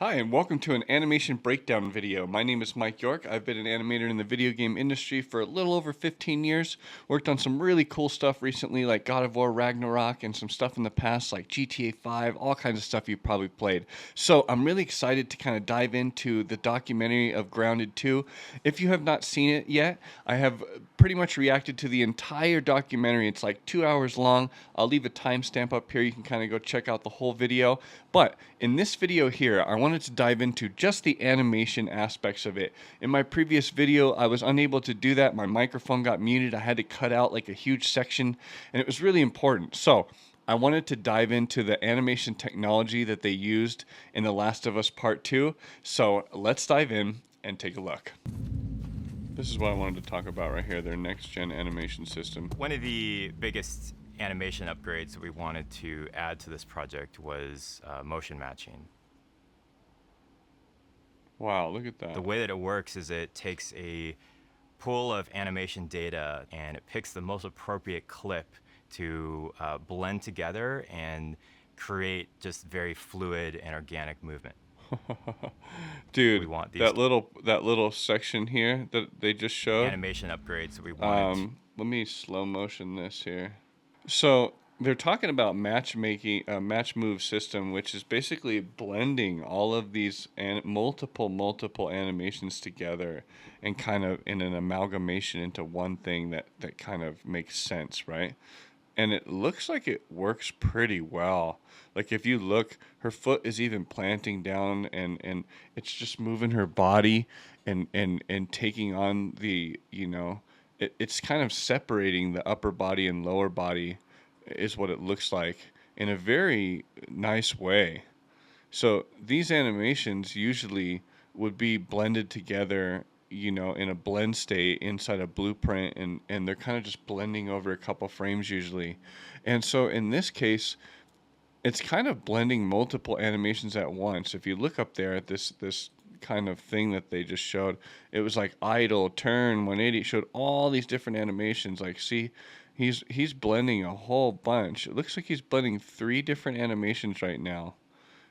Hi, and welcome to an animation breakdown video. My name is Mike York. I've been an animator in the video game industry for a little over 15 years. Worked on some really cool stuff recently like God of War Ragnarok and some stuff in the past like GTA 5, all kinds of stuff you've probably played. So I'm really excited to kind of dive into the documentary of Grounded 2. If you have not seen it yet, I have pretty much reacted to the entire documentary. It's like 2 hours long. I'll leave a timestamp up here. You can kind of go check out the whole video. But in this video here, I wanted to dive into just the animation aspects of it. In my previous video, I was unable to do that. My microphone got muted. I had to cut out like a huge section, and it was really important. So I wanted to dive into the animation technology that they used in The Last of Us Part 2. So let's dive in and take a look. This is what I wanted to talk about right here, their next-gen animation system. One of the biggest animation upgrades that we wanted to add to this project was motion matching. Wow, look at that. The way that it works is it takes a pool of animation data and it picks the most appropriate clip to blend together and create just very fluid and organic movement. Dude, We want these that little section here that they just showed. animation upgrades that we wanted. Let me slow motion this here. So they're talking about matchmaking, a match move system, which is basically blending all of these multiple animations together and kind of in an amalgamation into one thing that kind of makes sense, right? And it looks like it works pretty well. Like if you look, her foot is even planting down and it's just moving her body and taking on the, it's kind of separating the upper body and lower body is what it looks like in a very nice way. So these animations usually would be blended together, in a blend state inside a blueprint, and they're kind of just blending over a couple frames usually. And so in this case, it's kind of blending multiple animations at once. If you look up there at this kind of thing that they just showed, it was like idle, turn, 180, it showed all these different animations. Like, see, he's blending a whole bunch. It looks like he's blending 3 different animations right now.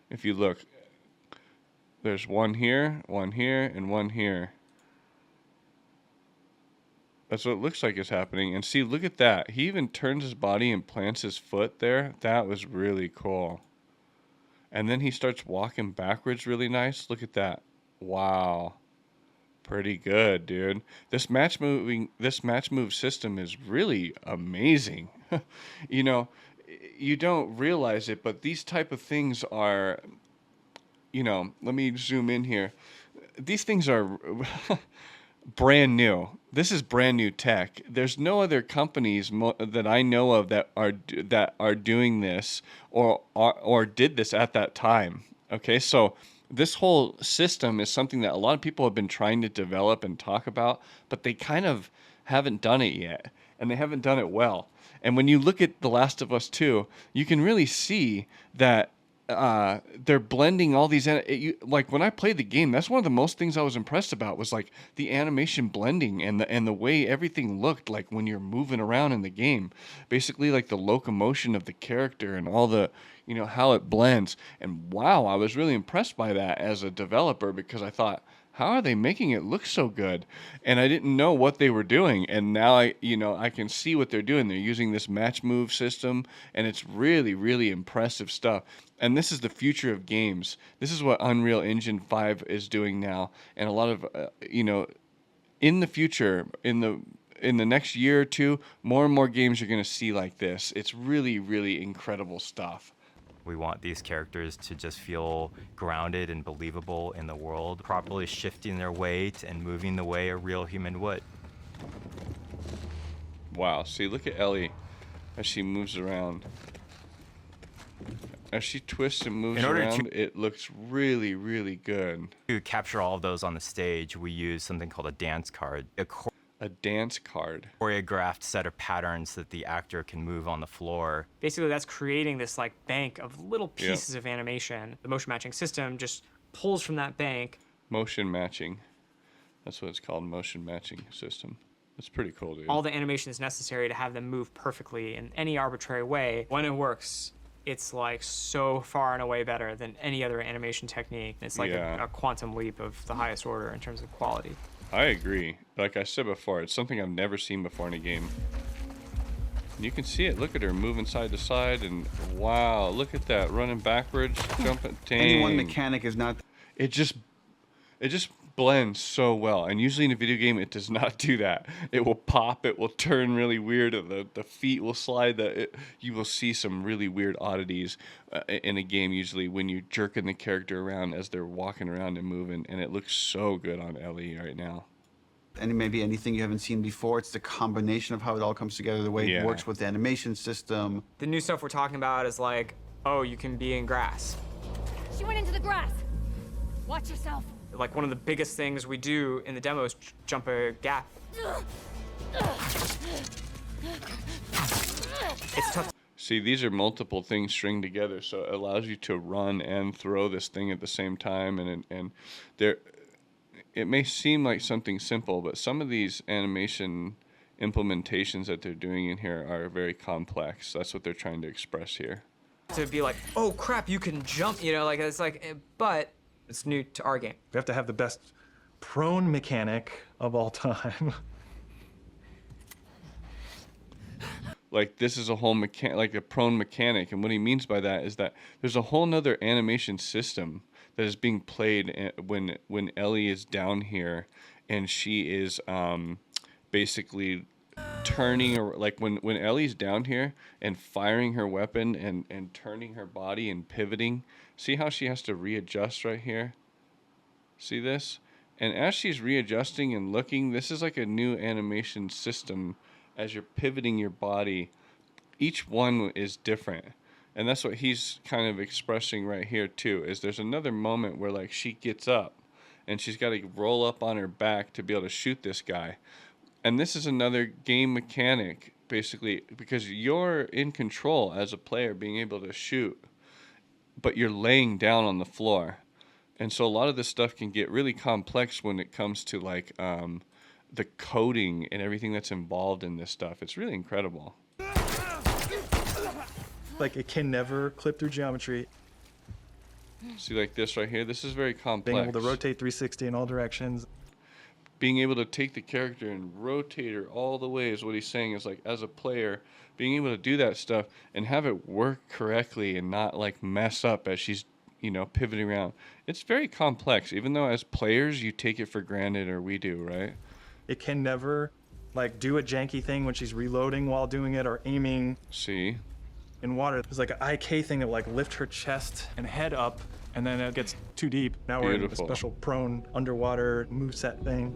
If you look, there's one here, and one here. That's what it looks like is happening. And see, look at that. He even turns his body and plants his foot there. That was really cool. And then he starts walking backwards really nice. Look at that. Wow. Pretty good, dude. This match move system is really amazing. You know, you don't realize it, but these type of things are, let me zoom in here. These things are brand new. This is brand new tech. There's no other companies that I know of that are doing this or did this at that time. Okay, so this whole system is something that a lot of people have been trying to develop and talk about, but they kind of haven't done it yet, and they haven't done it well. And when you look at The Last of Us 2, you can really see that they're blending all these like when I played the game, that's one of the most things I was impressed about was like the animation blending and the way everything looked like when you're moving around in the game, basically like the locomotion of the character and all the how it blends. And wow, I was really impressed by that as a developer because I thought, how are they making it look so good? And I didn't know what they were doing. And now I can see what they're doing. They're using this match move system, and it's really, really impressive stuff. And this is the future of games. This is what Unreal Engine 5 is doing now. And a lot of, in the future, in the next year or two, more and more games you're going to see like this. It's really, really incredible stuff. We want these characters to just feel grounded and believable in the world, properly shifting their weight and moving the way a real human would. Wow, see, look at Ellie as she moves around. As she twists and moves around, it looks really, really good. To capture all of those on the stage, we use something called a dance card. A dance card. Choreographed set of patterns that the actor can move on the floor. Basically, that's creating this like bank of little pieces of animation. The motion matching system just pulls from that bank. Motion matching. That's what it's called, motion matching system. That's pretty cool, dude. All the animation is necessary to have them move perfectly in any arbitrary way. When it works, it's like so far and away better than any other animation technique. It's like Yeah. a quantum leap of the highest order in terms of quality. I agree. Like I said before, it's something I've never seen before in a game. You can see it. Look at her moving side to side, and wow, look at that running backwards, jumping. Dang. Any one mechanic is not. It just blends so well. And usually in a video game, it does not do that. It will pop. It will turn really weird. The feet will slide. You will see some really weird oddities in a game usually when you're jerking the character around as they're walking around and moving. And it looks so good on Ellie right now. And maybe anything you haven't seen before. It's the combination of how it all comes together, the way Yeah. it works with the animation system. The new stuff we're talking about is like, oh, you can be in grass. She went into the grass. Watch yourself. Like one of the biggest things we do in the demo is jump a gap. It's tough. See, these are multiple things stringed together, so it allows you to run and throw this thing at the same time. And there, it may seem like something simple, but some of these animation implementations that they're doing in here are very complex. That's what they're trying to express here. To be like, oh crap, you can jump, you know, like it's like, but it's new to our game. We have to have the best prone mechanic of all time. Like this is a whole like a prone mechanic, and what he means by that is that there's a whole nother animation system that is being played when Ellie is down here, and she is basically turning, or like when Ellie's down here and firing her weapon and turning her body and pivoting. See how she has to readjust right here? See this? And as she's readjusting and looking, this is like a new animation system. As you're pivoting your body, each one is different. And that's what he's kind of expressing right here too, is there's another moment where like she gets up and she's got to roll up on her back to be able to shoot this guy. And this is another game mechanic, basically, because you're in control as a player being able to shoot, but you're laying down on the floor. And so a lot of this stuff can get really complex when it comes to like the coding and everything that's involved in this stuff. It's really incredible. Like, it can never clip through geometry. See, like this right here, this is very complex. Being able to rotate 360 in all directions. Being able to take the character and rotate her all the way is what he's saying, is like, as a player, being able to do that stuff and have it work correctly and not like mess up as she's, you know, pivoting around. It's very complex, even though as players you take it for granted, or we do, right? It can never, like, do a janky thing when she's reloading while doing it or aiming See? in water. There's like an IK thing that will, like, lift her chest and head up, and then it gets too deep. Now we're in a Beautiful. special prone underwater moveset thing.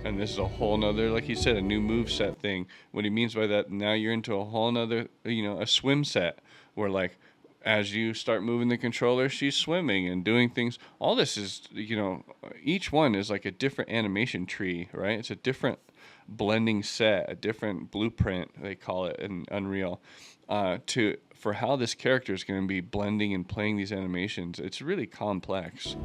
And this is a whole nother, like he said, a new move set thing. What he means by that, now you're into a whole nother, you know, a swim set where like as you start moving the controller, she's swimming and doing things. All this is, you know, each one is like a different animation tree, right? It's a different blending set, a different blueprint, they call it in Unreal, for how this character is going to be blending and playing these animations. It's really complex.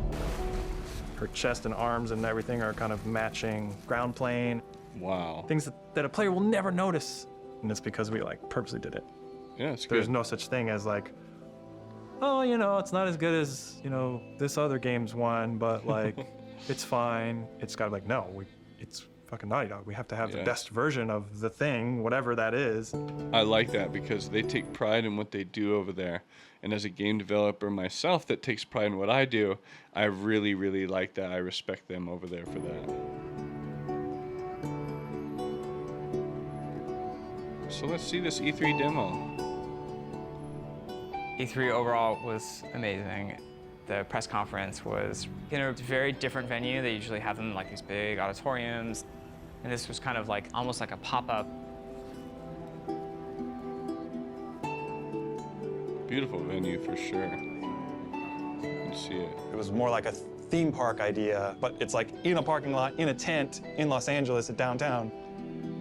Her chest and arms and everything are kind of matching ground plane. Wow. Things that a player will never notice. And it's because we, like, purposely did it. Yeah, it's There's good. no such thing as, like, oh, you know, it's not as good as, you know, this other game's one, but, like, it's fine. It's got to be like, no, it's fucking Naughty Dog. We have to have the Yeah. best version of the thing, whatever that is. I like that because they take pride in what they do over there. And as a game developer myself that takes pride in what I do, I really, really like that. I respect them over there for that. So let's see this E3 demo. E3 overall was amazing. The press conference was in a very different venue. They usually have them in like these big auditoriums. And this was kind of like almost like a pop-up. Beautiful venue for sure. You can see it. It was more like a theme park idea, but it's like in a parking lot, in a tent, in Los Angeles at downtown.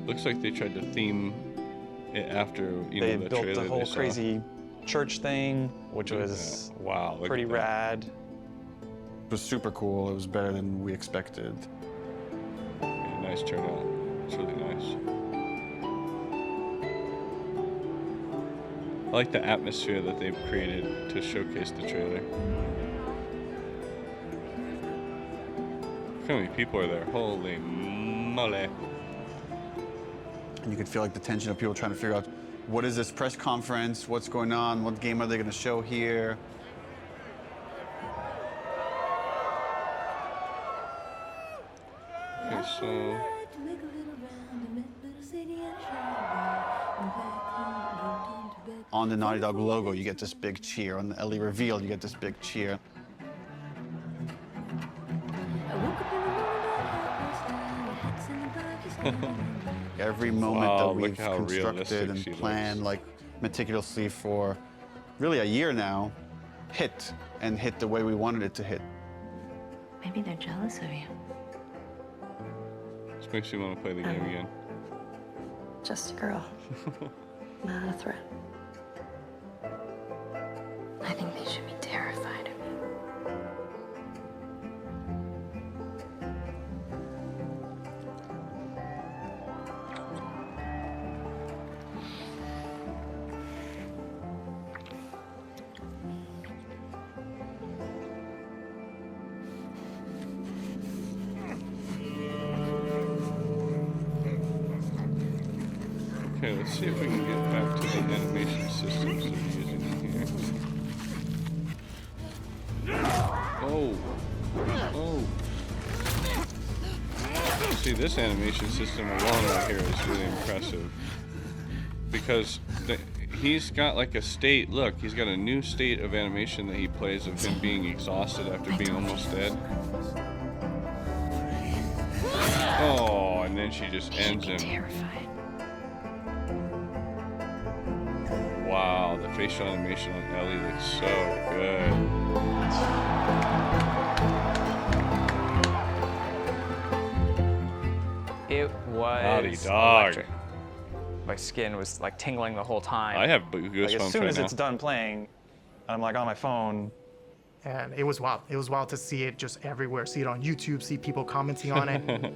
Looks like they tried to theme it after, you They know, the built trailer the whole they saw. crazy church thing, which Look at was that. Wow, look pretty at that. rad. It was super cool. It was better than we expected. Yeah, nice turnout. It's really nice. I like the atmosphere that they've created to showcase the trailer. Look how many people are there. Holy moly. And you could feel like the tension of people trying to figure out what is this press conference, what's going on, what game are they going to show here. Okay, so On the Naughty Dog logo, you get this big cheer. On the Ellie reveal, you get this big cheer. Every moment Wow, that look we've how realistic constructed she and planned looks. like meticulously for really a year now, hit and hit the way we wanted it to hit. Maybe they're jealous of you. this makes me want to play the game again. Just a girl. Not a threat. I think they should be terrified of you. Okay, let's see if we can get back to the animation systems that we're using here. Oh. Oh. See, this animation system alone right here is really impressive. Because he's got like a state, look, he's got a new state of animation that he plays of him being exhausted after being almost dead. Oh, and then she just ends him. Terrified. Wow, the facial animation on Ellie looks so good. It was Naughty Dog. electric. My skin was like tingling the whole time. I have Like goosebumps as soon right as now. it's done playing, I'm like on my phone. And it was wild. It was wild to see it just everywhere. See it on YouTube, see people commenting on it.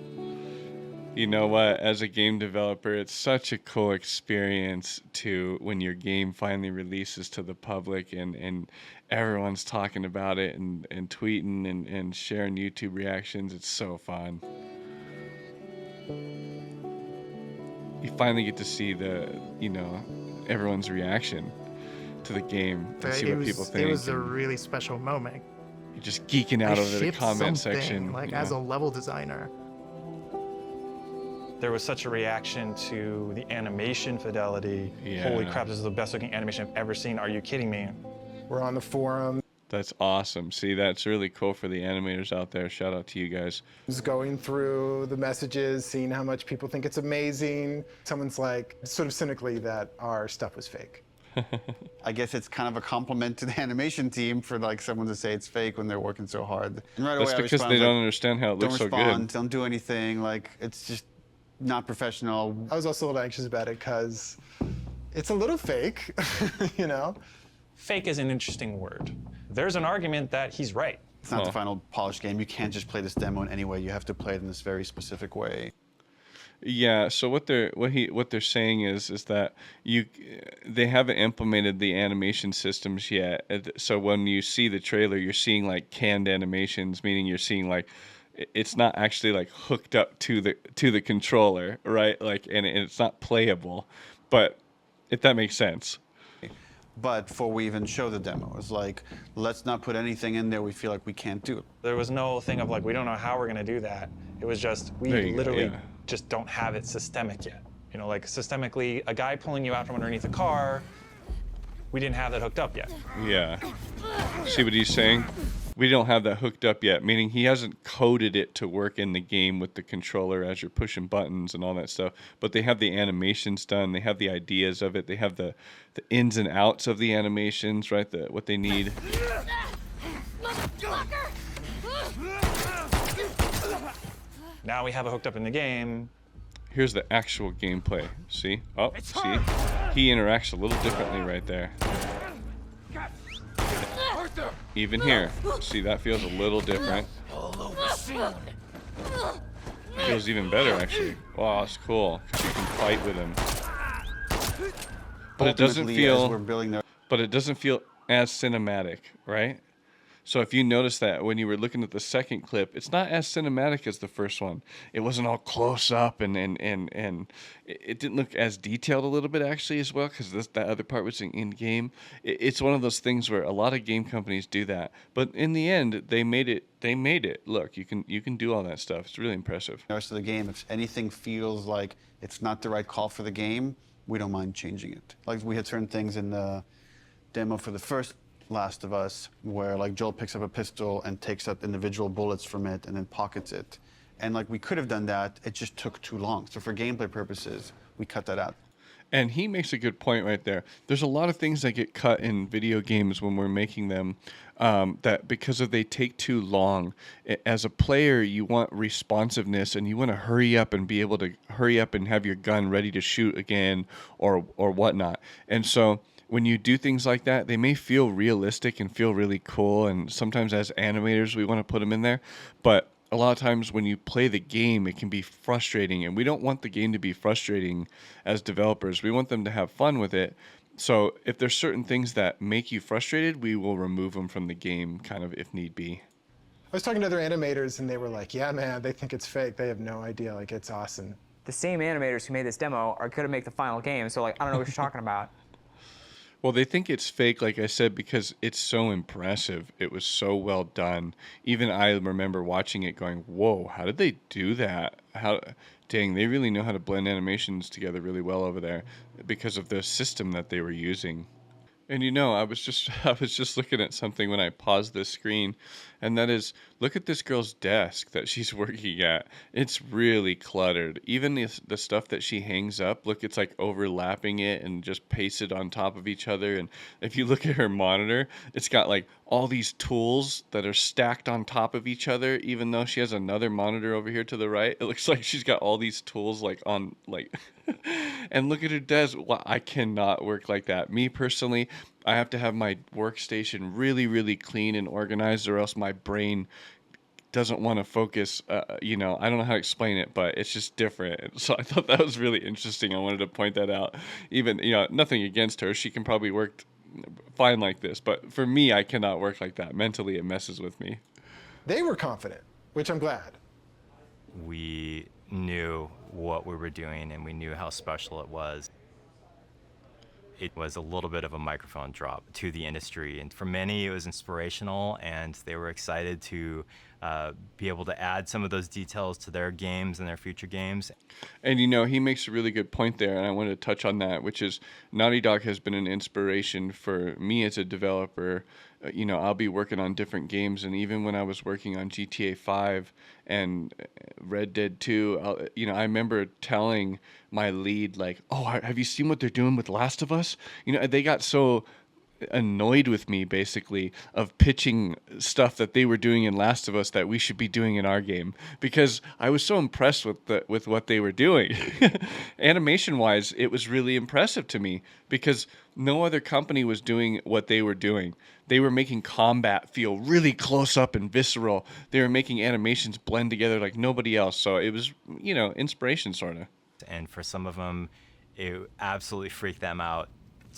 You know what? As a game developer, it's such a cool experience to when your game finally releases to the public and everyone's talking about it and tweeting and sharing YouTube reactions. It's so fun. You finally get to see everyone's reaction to the game and see what people think. It was a and really special moment. you're just geeking out I over the shipped comment something, section. like you as a know? level designer. There was such a reaction to the animation fidelity. Holy Yeah. crap, this is the best looking animation I've ever seen. Are you kidding me? We're on the forum, That's awesome. See, that's really cool for the animators out there. Shout out to you guys. going through the messages, seeing how much people think it's amazing. Someone's like, sort of cynically, that our stuff was fake. I guess it's kind of a compliment to the animation team for like someone to say it's fake when they're working so hard. And right That's away I because respond, they like, don't understand how it don't looks so respond, good. don't do anything. Like it's just not professional. I was also a little anxious about it because it's a little fake, you know? Fake is an interesting word. There's an argument that he's right. It's not the final polished game. You can't just play this demo in any way. You have to play it in this very specific way. Yeah. So what they're saying is that they haven't implemented the animation systems yet. So when you see the trailer, you're seeing like canned animations, meaning you're seeing like it's not actually like hooked up to the controller, right? Like, and it's not playable. But if that makes sense. But before we even show the demo, it's like, let's not put anything in there we feel like we can't do. There was no thing of like, we don't know how we're gonna do that. It was just, we There you go, literally yeah. just don't have it systemic yet. You know, like systemically, a guy pulling you out from underneath a car, we didn't have that hooked up yet. Yeah. See what he's saying? We don't have that hooked up yet, meaning he hasn't coded it to work in the game with the controller as you're pushing buttons and all that stuff. But they have the animations done. They have the ideas of it. They have the ins and outs of the animations, right? What they need. Now we have it hooked up in the game. Here's the actual gameplay. See? Oh, see? He interacts a little differently right there. Even here. See, that feels a little different. Feels even better, actually. Wow, that's cool. 'Cause you can fight with him. But it doesn't ultimately, as feel. we're building their But it doesn't feel as cinematic, right? So if you notice that when you were looking at the second clip, it's not as cinematic as the first one. It wasn't all close up and it didn't look as detailed a little bit actually as well because that other part was in game. It's one of those things where a lot of game companies do that, but in the end they made it. They made it. Look, you can do all that stuff. It's really impressive. rest of the game. If anything feels like it's not the right call for the game, we don't mind changing it. Like we had certain things in the demo for the first Last of Us where like Joel picks up a pistol and takes out individual bullets from it and then pockets it. And like we could have done that, it just took too long. So for gameplay purposes, we cut that out. And he makes a good point right there. There's a lot of things that get cut in video games when we're making them that because of they take too long. As a player, you want responsiveness and you want to hurry up and be able to hurry up and have your gun ready to shoot again or whatnot. And so when you do things like that, they may feel realistic and feel really cool. And sometimes as animators, we want to put them in there. But a lot of times when you play the game, it can be frustrating. And we don't want the game to be frustrating as developers. We want them to have fun with it. So if there's certain things that make you frustrated, we will remove them from the game kind of if need be. I was talking to other animators and they were like, yeah, man, they think it's fake. They have no idea. Like, it's awesome. The same animators who made this demo are going to make the final game, so like I don't know what you're talking about. Well, they think it's fake, like I said, because it's so impressive. It was so well done. Even I remember watching it going, whoa, how did they do that? Dang, they really know how to blend animations together really well over there because of the system that they were using. And you know, I was just looking at something when I paused this screen, and that is, look at this girl's desk that she's working at. It's really cluttered. Even the stuff that she hangs up, look, it's like overlapping it and just pasted on top of each other. And if you look at her monitor, it's got like all these tools that are stacked on top of each other, even though she has another monitor over here to the right. It looks like she's got all these tools like on like and look at her desk. Well, I cannot work like that. Me personally, I have to have my workstation really, really clean and organized, or else my brain doesn't want to focus. You know, I don't know how to explain it, but it's just different. So I thought that was really interesting. I wanted to point that out. Even, you know, nothing against her. She can probably work fine like this, but for me, I cannot work like that. Mentally, it messes with me. They were confident, which I'm glad. We knew what we were doing and we knew how special it was. It was a little bit of a microphone drop to the industry, and for many it was inspirational, and they were excited to be able to add some of those details to their games and their future games. And you know, he makes a really good point there, and I wanted to touch on that, which is Naughty Dog has been an inspiration for me as a developer. You know, I'll be working on different games, and even when I was working on GTA 5 and Red Dead 2, you know, I remember telling my lead, like, oh, have you seen what they're doing with Last of Us? You know, they got so annoyed with me, basically, of pitching stuff that they were doing in Last of Us that we should be doing in our game, because I was so impressed with what they were doing. Animation wise, it was really impressive to me because no other company was doing what they were doing. They were making combat feel really close up and visceral. They were making animations blend together like nobody else. So it was, you know, inspiration sort of. And for some of them, it absolutely freaked them out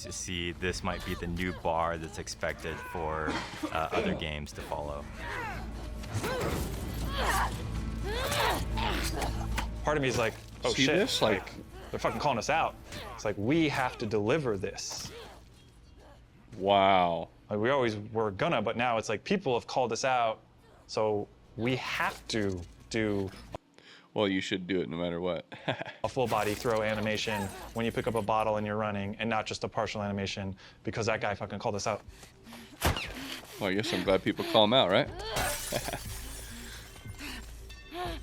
to see this might be the new bar that's expected for other games to follow. Part of me is like, oh See shit, this? Like, they're fucking calling us out. It's like, we have to deliver this. wow. Like, we always were gonna, but now it's like people have called us out, so we have to do Well, you should do it no matter what. a full body throw animation when you pick up a bottle and you're running, and not just a partial animation because that guy fucking called us out. Well, I guess I'm glad people call him out, right?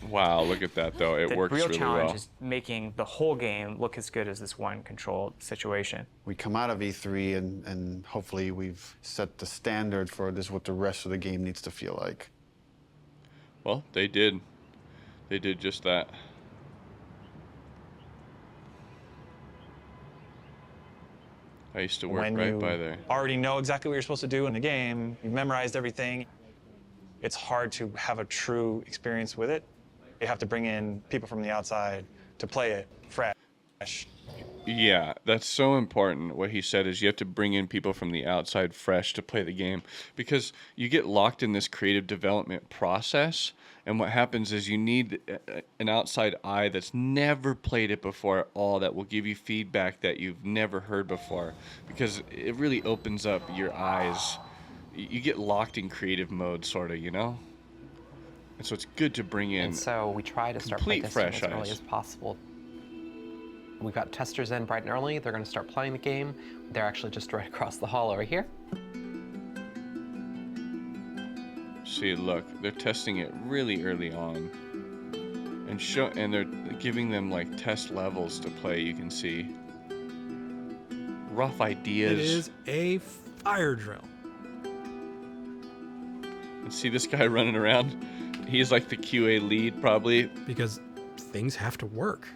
Wow, look at that though. It The works real really challenge well. is making the whole game look as good as this one controlled situation. We come out of E3 and hopefully we've set the standard for this, what the rest of the game needs to feel like. Well, they did. They did just that. I used to work When right you by there. already know exactly what you're supposed to do in the game, you've memorized everything, it's hard to have a true experience with it. You have to bring in people from the outside to play it fresh. Yeah, that's so important. What he said is you have to bring in people from the outside fresh to play the game because you get locked in this creative development process. And what happens is you need an outside eye that's never played it before at all that will give you feedback that you've never heard before because it really opens up your eyes. You get locked in creative mode, sort of, you know? And so it's good to bring in And so we try to start complete playtesting fresh as early eyes. as possible. We've got testers in bright and early. They're going to start playing the game. They're actually just right across the hall over here. See, look, they're testing it really early on, and they're giving them like test levels to play. You can see rough ideas. It is a fire drill. And see this guy running around. He's like the QA lead, probably. Because things have to work.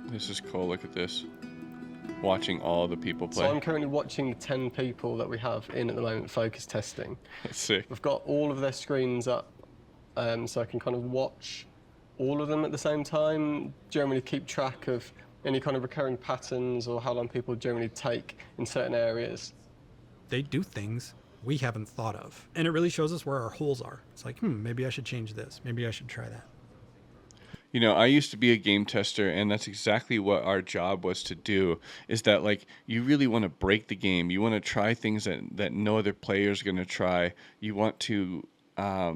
This is cool. Look at this. Watching all the people play. So I'm currently watching the 10 people that we have in at the moment focus testing. That's sick. We've got all of their screens up, so I can kind of watch all of them at the same time, generally keep track of any kind of recurring patterns or how long people generally take in certain areas. They do things we haven't thought of. And it really shows us where our holes are. It's like, maybe I should change this. Maybe I should try that. You know, I used to be a game tester, and that's exactly what our job was to do, is that, like, you really want to break the game. You want to try things that no other player is going to try. You want to, how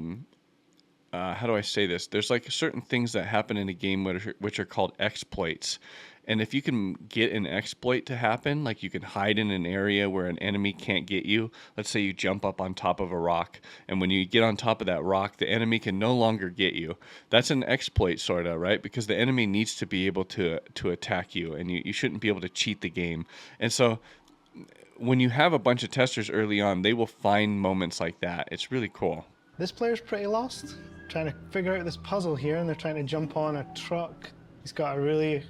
do I say this? There's, like, certain things that happen in a game which are called exploits. And if you can get an exploit to happen, like you can hide in an area where an enemy can't get you. Let's say you jump up on top of a rock, and when you get on top of that rock, the enemy can no longer get you. That's an exploit, sort of, right? Because the enemy needs to be able to attack you, and you shouldn't be able to cheat the game. And so when you have a bunch of testers early on, they will find moments like that. It's really cool. This player's pretty lost, trying to figure out this puzzle here, and they're trying to jump on a truck. He's got a really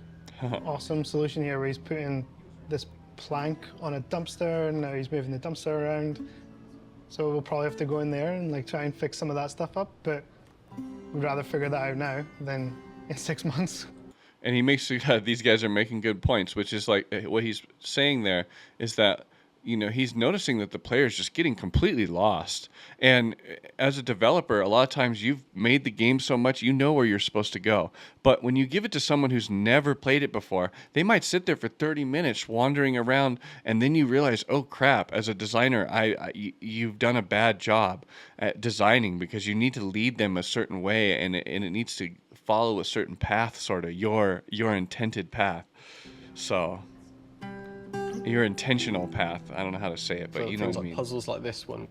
awesome solution here where he's putting this plank on a dumpster, and now he's moving the dumpster around. So we'll probably have to go in there and like try and fix some of that stuff up, but we'd rather figure that out now than in 6 months. And he makes these guys are making good points, which is like what he's saying there is that, you know, he's noticing that the player is just getting completely lost. And as a developer, a lot of times you've made the game so much, you know where you're supposed to go. But when you give it to someone who's never played it before, they might sit there for 30 minutes wandering around, and then you realize, oh crap, as a designer, you've done a bad job at designing, because you need to lead them a certain way, and it needs to follow a certain path, sort of your intended path. So your intentional path. I don't know how to say it, but you know what I mean. Puzzles like this one,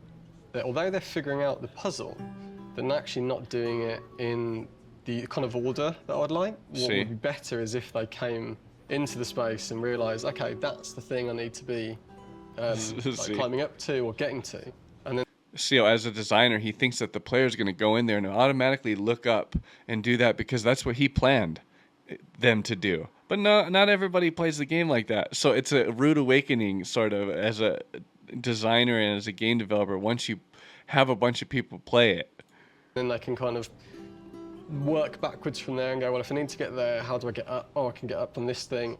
that although they're figuring out the puzzle, they're actually not doing it in the kind of order that I'd like. What would be better is if they came into the space and realised, okay, that's the thing I need to be like climbing up to or getting to. And then As a designer, he thinks that the player's going to go in there and automatically look up and do that because that's what he planned them to do. But not everybody plays the game like that. So it's a rude awakening, sort of, as a designer and as a game developer, once you have a bunch of people play it. Then they can kind of work backwards from there and go, well, if I need to get there, how do I get up? Oh, I can get up on this thing.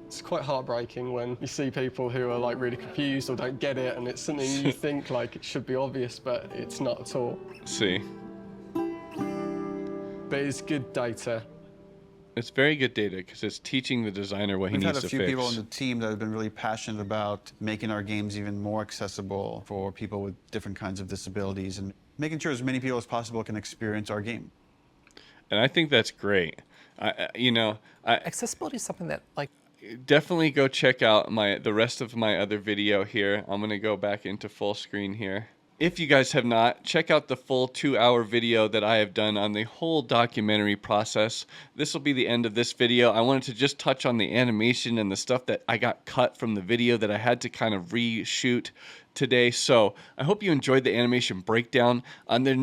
It's quite heartbreaking when you see people who are like really confused or don't get it, and it's something you think like it should be obvious, but it's not at all. But it's good data. It's very good data because it's teaching the designer what he needs to fix. We've had a few people on the team that have been really passionate about making our games even more accessible for people with different kinds of disabilities and making sure as many people as possible can experience our game. And I think that's great. Accessibility is something that, like, definitely go check out the rest of my other video here. I'm going to go back into full screen here. If you guys have not, check out the full 2-hour video that I have done on the whole documentary process. This will be the end of this video. I wanted to just touch on the animation and the stuff that I got cut from the video that I had to kind of reshoot today. So I hope you enjoyed the animation breakdown on their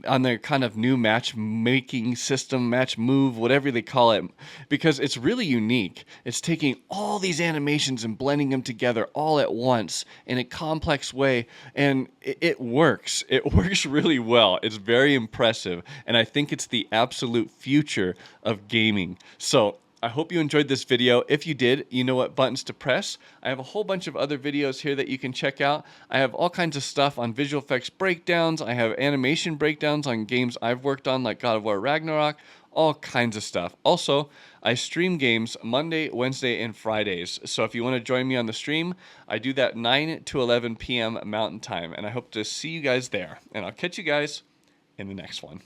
on their kind of new matchmaking system, match move, whatever they call it, because it's really unique. It's taking all these animations and blending them together all at once in a complex way, and it works. It works really well. It's very impressive, and I think it's the absolute future of gaming. So I hope you enjoyed this video. If you did, you know what buttons to press. I have a whole bunch of other videos here that you can check out. I have all kinds of stuff on visual effects breakdowns. I have animation breakdowns on games I've worked on, like God of War Ragnarok, all kinds of stuff. Also, I stream games Monday, Wednesday, and Fridays. So if you want to join me on the stream, I do that 9 to 11 p.m. Mountain Time. And I hope to see you guys there. And I'll catch you guys in the next one.